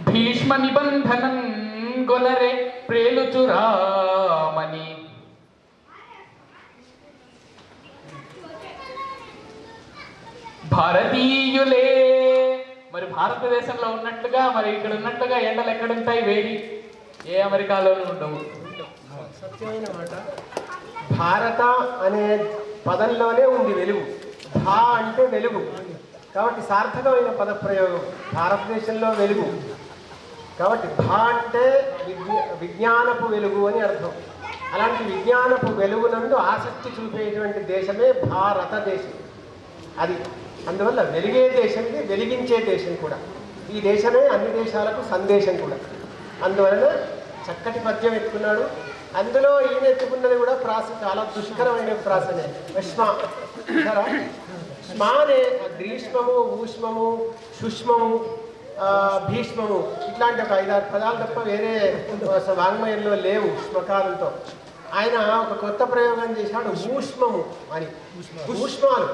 భీష్మ నిబంధనం గొనరే ప్రేలుచు రామని. భారతీయులే మరి భారతదేశంలో ఉన్నట్లుగా మరి ఇక్కడ ఉన్నట్లుగా ఎండలు ఎక్కడుంటాయి? వేడి ఏ అమెరికాలోనూ ఉండవు. సత్యమైన మాట. భారత అనే పదంలోనే ఉంది వెలుగు. భా అంటే వెలుగు, కాబట్టి సార్థకమైన పదప్రయోగం. భారతదేశంలో వెలుగు కాబట్టి భా అంటే విజ్ఞానపు వెలుగు అని అర్థం. అలాంటి విజ్ఞానపు వెలుగునందు ఆసక్తి చూపేటువంటి దేశమే భారతదేశం. అది అందువల్ల వెలిగే దేశం ఇది, వెలిగించే దేశం కూడా. ఈ దేశమే అన్ని దేశాలకు సందేశం కూడా. అందువలన చక్కటి పద్యం ఎత్తుకున్నాడు. అందులో ఈయన ఎత్తుకున్నది కూడా ప్రాస చాలా దుష్కరమైన ప్రాసనే. శ్మానే గ్రీష్మము, ఊష్మము, సుష్మము, భీష్మము ఇట్లాంటి ఒక 5-6 పదాలు తప్ప వేరే వాంగ్మయంలో లేవు శ్మకారంతో. ఆయన ఒక కొత్త ప్రయోగం చేశాడు, ఊష్మము అని. ఊష్మాలు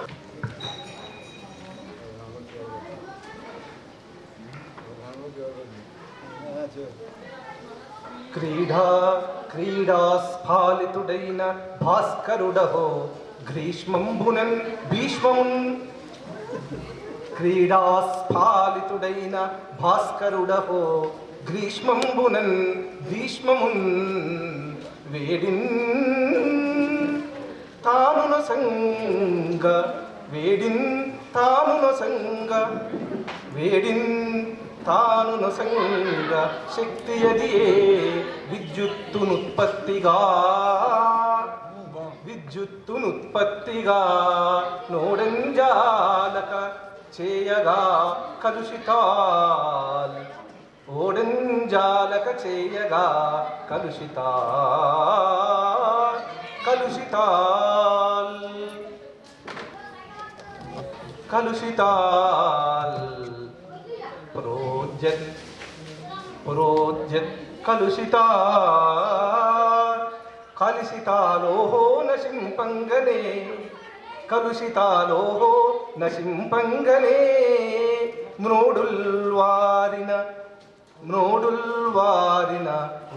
క్రీడాస్ఫాలితుడైన భాస్కరుడహో గ్రీష్మంబునన్ భీష్మమున్. క్రీడాస్ఫాలితుడైన భాస్కరుడహో గ్రీష్మంబునన్ భీష్మమున్. వేడిన్ తానున సంగ వేడిన్ తానున సంగ వేడిన్ తానున సంగ శక్తి అదియే విద్యుత్తునుత్పత్తిగా నోడంజాలక చేయగా కలుషితాల్. ఓడంజాలక చేయగా కలుషితాల్. ప్రోజ్యత్ కలుషితాలోహో నశింపంగనే మ్రోడుల్వారిన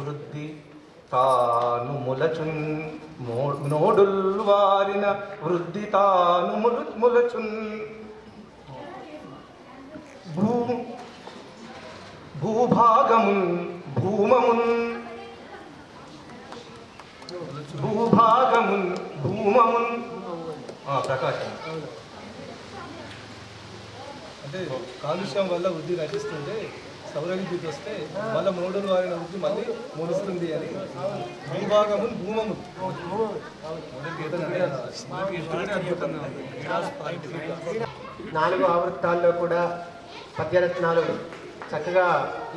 వృద్ధి తాను ములచున్. భూభాగమున్ భూమమున్ భూభాగమున్ భూమమున్ ప్రకాశం అంటే కాలుష్యం వల్ల వృద్ధి నశిస్తుంటే సౌర విద్యుత్ వస్తే మళ్ళీ మూడులు వారిన వృద్ధి మళ్ళీ మొలుస్తుంది అని భూభాగమున్ భూమమున్. 4 ఆవృత్తాల్లో కూడా పద్యరత్నాలు చక్కగా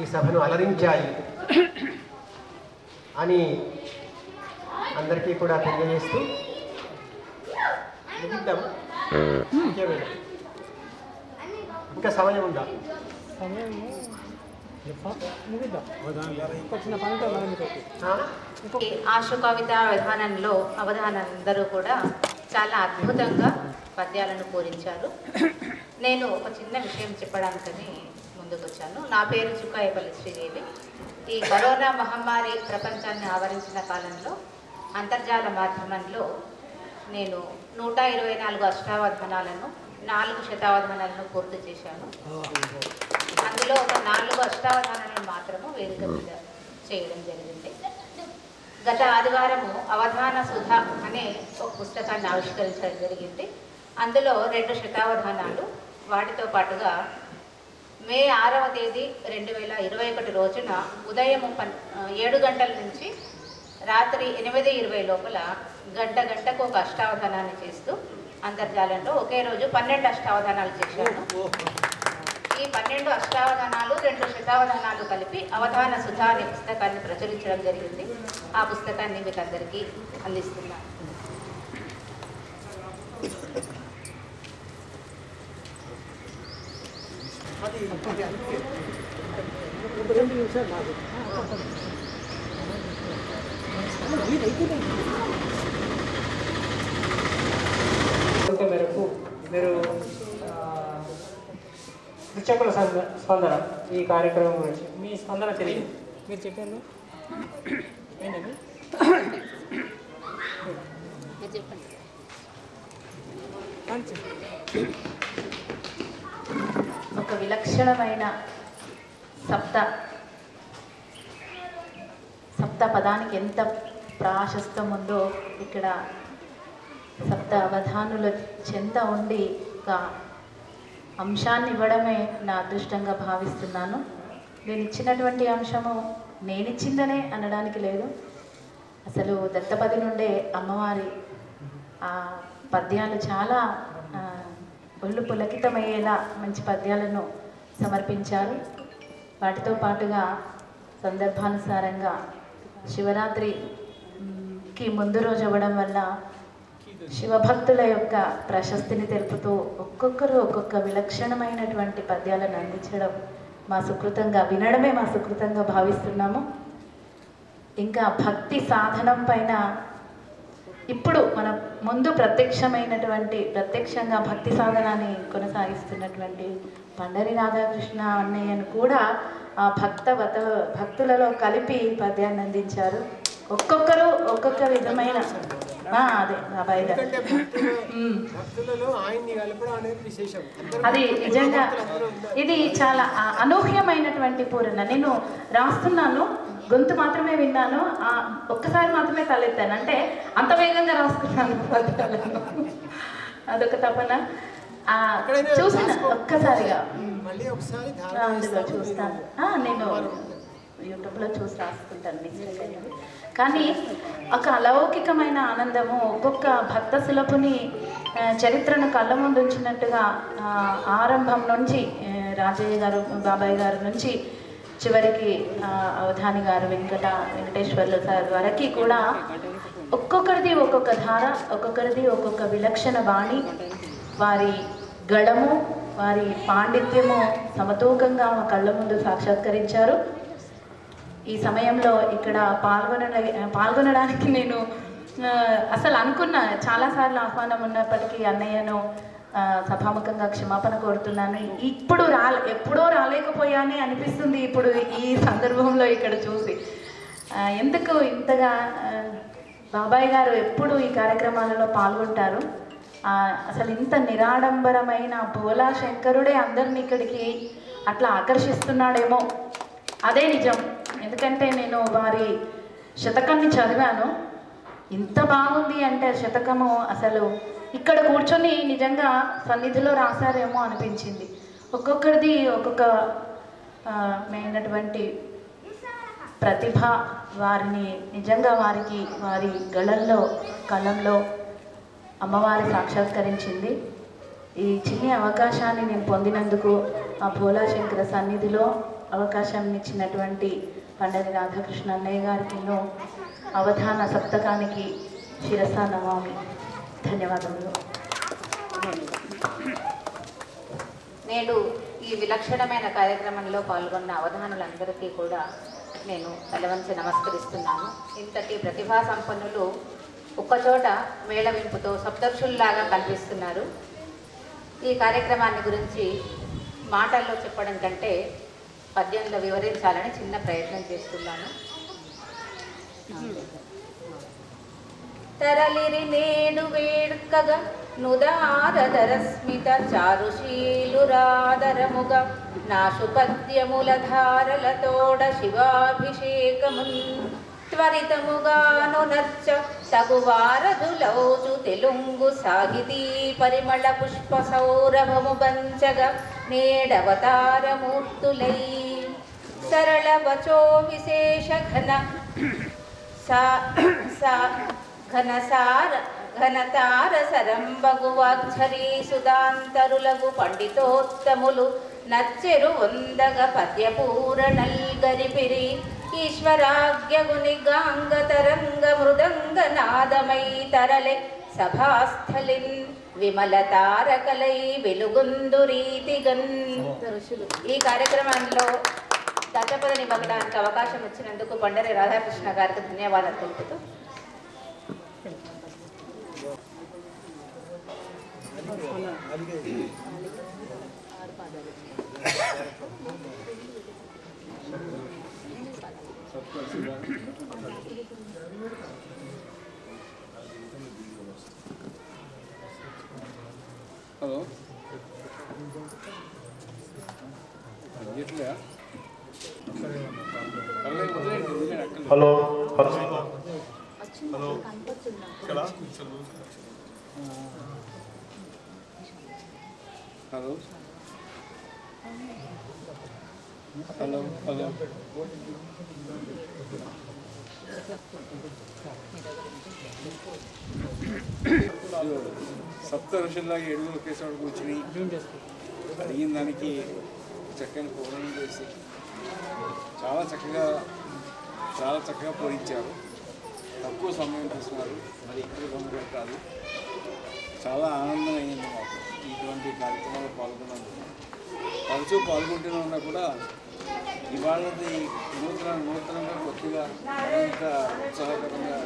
ఈ సభను అలరించాయి అని అందరికీ కూడా తెలియజేస్తూ ముగిద్దాం. ఇంకా సమయం ఉందా? ఆశు కవిత అవధానందరూ కూడా చాలా అద్భుతంగా పద్యాలను పూరించారు. నేను ఒక చిన్న విషయం చెప్పడానికని ముందుకు వచ్చాను. నా పేరు చుక్కాయపల్లి శ్రీదేవి. ఈ కరోనా మహమ్మారి ప్రపంచాన్ని ఆవరించిన కాలంలో అంతర్జాల మాధ్యమంలో నేను 124 అష్టావధానాలను 4 శతావధానాలను పూర్తి చేశాను. అందులో ఒక 4 అష్టావధానాలను మాత్రము వేదిక మీద చేయడం జరిగింది. గత ఆదివారము అవధాన సుధ అనే ఒక పుస్తకాన్ని ఆవిష్కరించడం జరిగింది. అందులో 2 శతావధానాలు, వాటితో పాటుగా మే 6వ తేదీ 2021 రోజున ఉదయం 7 గంటల నుంచి రాత్రి 8:20 లోపల గంటకు ఒక అష్టావధానాన్ని చేస్తూ అంతర్జాలంలో ఒకే రోజు 12 అష్టావధానాలు చేశాను. ఈ 12 అష్టావధానాలు 2 శతావధానాలు కలిపి అవధాన సుధా అనే పుస్తకాన్ని ప్రచురించడం జరిగింది. ఆ పుస్తకాన్ని మీకు అందరికీ అందిస్తున్నాను. మేరకు మీరు కృషకుల స్పందన ఈ కార్యక్రమం గురించి మీ స్పందన తెలియదు. మీరు చెప్పారు ఏంటండి? ఒక విలక్షణమైన సప్త పదానికి ఎంత ప్రాశస్తం ఉందో ఇక్కడ సప్త అవధానుల చెంత ఉండి ఒక అంశాన్ని ఇవ్వడమే నా అదృష్టంగా భావిస్తున్నాను. నేను ఇచ్చినటువంటి అంశము నేనిచ్చిందనే అనడానికి లేదు. అసలు దత్తపది నుండే అమ్మవారి ఆ పద్యాలు చాలా ఒళ్ళు పులకితమయ్యేలా మంచి పద్యాలను సమర్పించారు. వాటితో పాటుగా సందర్భానుసారంగా శివరాత్రికి ముందు రోజు అవ్వడం వల్ల శివభక్తుల యొక్క ప్రశస్తిని తెలుపుతూ ఒక్కొక్కరు ఒక్కొక్క విలక్షణమైనటువంటి పద్యాలను అందించడం మా సుకృతంగా, వినడమే మా సుకృతంగా భావిస్తున్నాము. ఇంకా భక్తి సాధనం పైన ఇప్పుడు మన ముందు ప్రత్యక్షంగా భక్తి సాధనాన్ని కొనసాగిస్తున్నటువంటి పండరి రాధాకృష్ణ అన్నయ్యను కూడా ఆ భక్తులలో కలిపి పద్యాన్ని అందించారు. ఒక్కొక్కరు ఒక్కొక్క విధమైన అదే అది నిజంగా ఇది చాలా అనూహ్యమైనటువంటి పూరణ. నేను రాస్తున్నాను, గొంతు మాత్రమే విన్నాను, ఒక్కసారి మాత్రమే తలెత్తాను. అంటే అంత వేగంగా రాసుకున్నాను పద్యాలను. అదొక తపన. చూసిన ఒక్కసారిగా అందులో చూస్తాను. నేను యూట్యూబ్లో చూసి రాసుకుంటాను మిస్టేక్ అయ్యింది. కానీ ఒక అలౌకికమైన ఆనందము, ఒక్కొక్క భక్త సులభుని చరిత్రను కళ్ళ ముందు ఉంచినట్టుగా ఆరంభం నుంచి రాజయ్య గారు, బాబాయ్ గారు నుంచి చివరికి అవధాని గారు, వెంకటేశ్వర్లు సార్ వరకు కూడా ఒక్కొక్కరిది ఒక్కొక్క ధార, ఒక్కొక్కరిది ఒక్కొక్క విలక్షణ వాణి, వారి గళము, వారి పాండిత్యము సమతూకంగా మా కళ్ళ ముందు సాక్షాత్కరించారు. ఈ సమయంలో ఇక్కడ పాల్గొనడానికి నేను అసలు అనుకున్నా, చాలాసార్లు ఆహ్వానం ఉన్నప్పటికీ అన్నయ్యను సభాముఖంగా క్షమాపణ కోరుతున్నాను. ఇప్పుడు ఎప్పుడో రాలేకపోయానే అనిపిస్తుంది ఇప్పుడు ఈ సందర్భంలో ఇక్కడ చూసి. ఎందుకు ఇంతగా బాబాయ్ గారు ఎప్పుడు ఈ కార్యక్రమాలలో పాల్గొంటారు. అసలు ఇంత నిరాడంబరమైన భోలా శంకరుడే అందరిని ఇక్కడికి అట్లా ఆకర్షిస్తున్నాడేమో అదే నిజం. ఎందుకంటే నేను వారి శతకాన్ని చదివాను. ఇంత బాగుంది అంటే శతకము అసలు ఇక్కడ కూర్చొని నిజంగా సన్నిధిలో రాశారేమో అనిపించింది. ఒక్కొక్కరిది ఒక్కొక్క మైనటువంటి ప్రతిభ వారిని నిజంగా వారికి వారి గళంలో కలంలో అమ్మవారి సాక్షాత్కరించింది. ఈ చిన్ని అవకాశాన్ని నేను పొందినందుకు ఆ భోలాశంకర సన్నిధిలో అవకాశం ఇచ్చినటువంటి పండరి రాధాకృష్ణ అన్నయ్య గారికి అవధాన సప్తకానికి శిరస నమామి. ధన్యవాదములు. నేడు ఈ విలక్షణమైన కార్యక్రమంలో పాల్గొన్న అవధానులందరికీ కూడా నేను తలవంచి నమస్కరిస్తున్నాను. ఇంతటి ప్రతిభా సంపన్నులు ఒక్కచోట మేళవింపుతో సప్తర్షుల్లాగా కనిపిస్తున్నారు. ఈ కార్యక్రమాన్ని గురించి మాటల్లో చెప్పడం కంటే పద్యంలో వివరించాలని చిన్న ప్రయత్నం చేస్తున్నాను. తరలిరి నేడు వేడుకగా నుదారధరస్మిత చారుశీలురాదరముగ నాశు పద్యముల ధారలతోడ శివాభిషేకమున్ త్వరితముగాను నచ్చ తగువారధులౌజు తెలుగు సాహితీ పరిమళ పుష్ప సౌరభము బంచగ నేడవతారమూర్తులై సరళ వచో విశేష ఘనతార సరంబగు వాగ్ఝరీ సుధాంతరులగు పండితోత్తములు నచ్చెరు వందగ పద్యపూరణల్ గరిపిరి ఈశ్వరాజ్ఞగుని గాంగ తరంగ మృదంగ నాదమై తరలె సభాస్థలిన్ విమల తారకలై వెలుగొందు రీతిగన్. ఈ కార్యక్రమంలో దశపదని ఇవ్వడానికి అవకాశం వచ్చినందుకు పండరి రాధాకృష్ణ గారికి ధన్యవాదాలు తెలుపుతూ hello hello hello hello hello సప్త ఋషుల్లాగా ఎడుగులు కేసేవాడు కూర్చుని అడిగిన దానికి చక్కని పూర్ణం చేసి చాలా చక్కగా పూరించారు. తక్కువ సమయం తీసుకున్నారు. మరి ఇక్కడ సమయం కాదు. చాలా ఆనందం అయింది మాకు ఇటువంటి కార్యక్రమాలు పాల్గొన్నందుకు. తరచూ పాల్గొంటూనే ఉన్నా కూడా ఇవాళది నూతనంగా కొద్దిగా మరింత ఉత్సాహకరంగా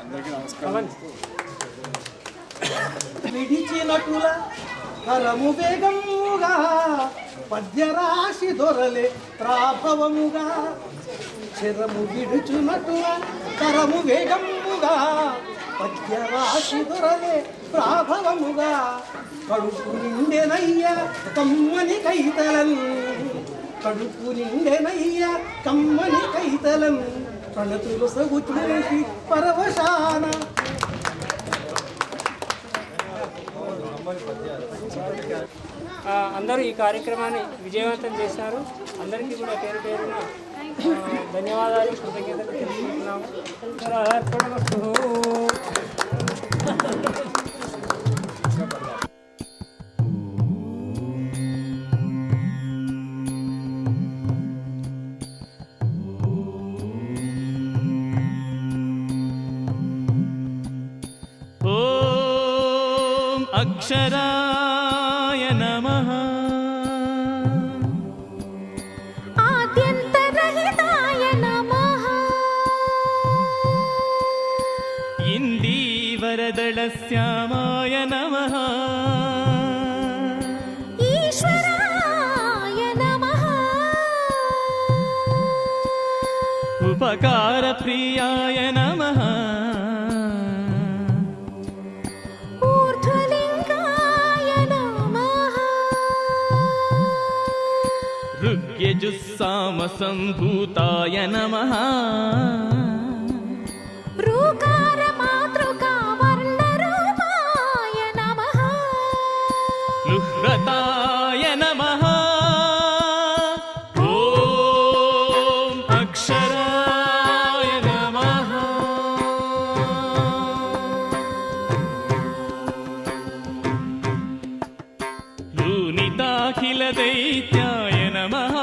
అందరికీ నమస్కారం. విడిచినటుల హరము వేగముగా పద్యరాశి దొరలే ప్రాభవముగా చిరము విడుచునటుల తరము వేగముగా పద్యరాశి దొరలే ప్రాభవముగా కడుపు నిండెనయ్య కమ్మని కైతలన్ కడుపు నిండెనయ్య కమ్మని కైతలన్ ప్రణతులు సగు చూసి పరవశాన. అందరూ ఈ కార్యక్రమాన్ని విజయవంతం చేశారు. అందరికీ కూడా పేరు పేరున ధన్యవాదాలు, కృతజ్ఞతలు తెలుసుకుంటున్నాము. ఓం అక్షరాయ నమః. ఆద్యంతరహితాయ నమః. ఇందీవరదళశ్యామాయ నమః. ఈశ్వరాయ నమః. ఉపకారప్రియాయ నమః. ఊర్ధ్వలింగాయ నమః. ऋग्यजुस्सामसम्भूताय नमः ऋकार मातृका वर्णरूपाय नमः लुह्रताय नमः ॐ अक्षराय नमः लूनिताखिलदैत्याय नमः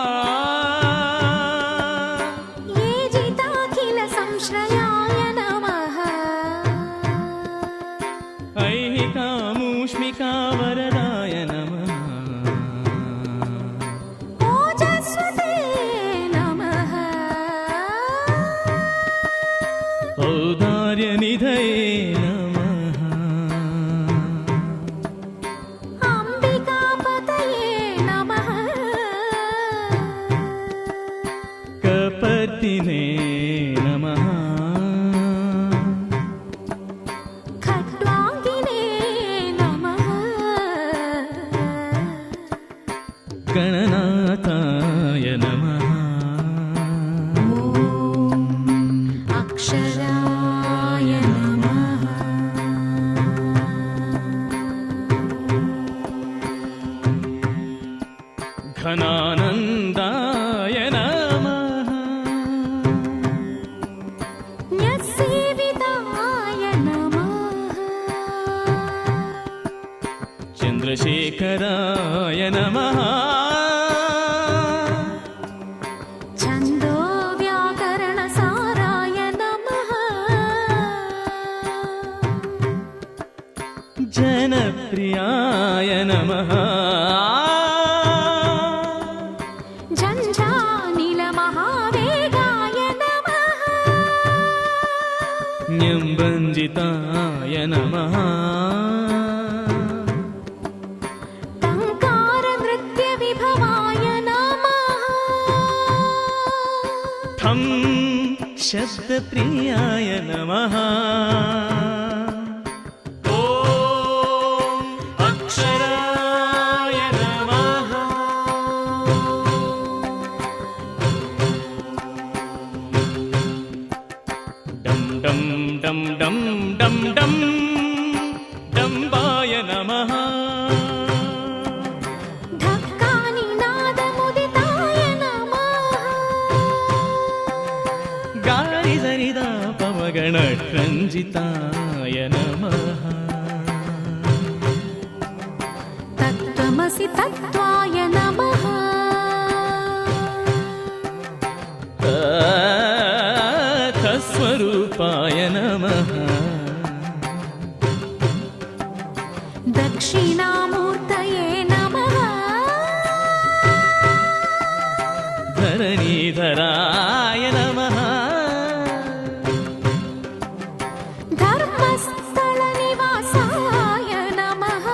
ये जिताखिल संश्रयाय नमः ऐहिकामूष्मिकावरदाय नमः ओजस्वते नमः औदार्यनिधये नमः अम्बिकापतये नमः कपर्दिने नमः खट्वाङ्गिने नमः गणनाथाय नमः अक्षराय नमः घनानन्दाय नमः न्यस्सेविताय नमः चन्द्रशेखराय नमः छन्दो व्याकरणसाराय नमः जनप्रियाय नमः झञ्झानिलमहावेगाय नमः न्यम्बञ्जिताय नमः टङ्कारनृत्यविभवाय नमः ठं शब्दप्रियाय नमः ॐ अक्षराय नमः डं डं डं डं डं डं डम्बाय नमः ढक्कानिनादमुदिताय नमः गारिसरिदा पवगणरञ्जिताय नमः तत्त्वमसि तत्त्वाय नमः स्वरूपाय नमः दक्षिणामूर्तये नमः धरणीधराय नमः धर्मस्थलनिवासाय नमः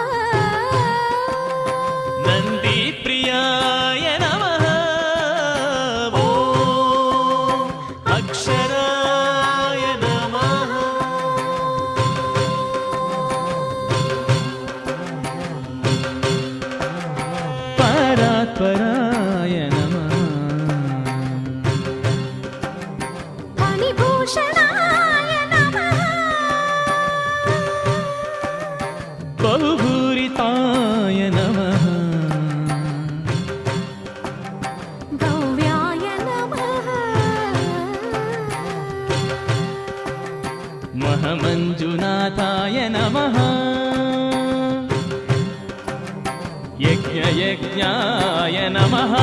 नन्दीप्रियाय नमः ॐ अक्षराय नमः परात्पराय नमः फणिभूषणाय नमः बहुभूरिताय नमः भव्याय नमः महमञ्जुनाथाय नमः यज्ञयज्ञाय नमः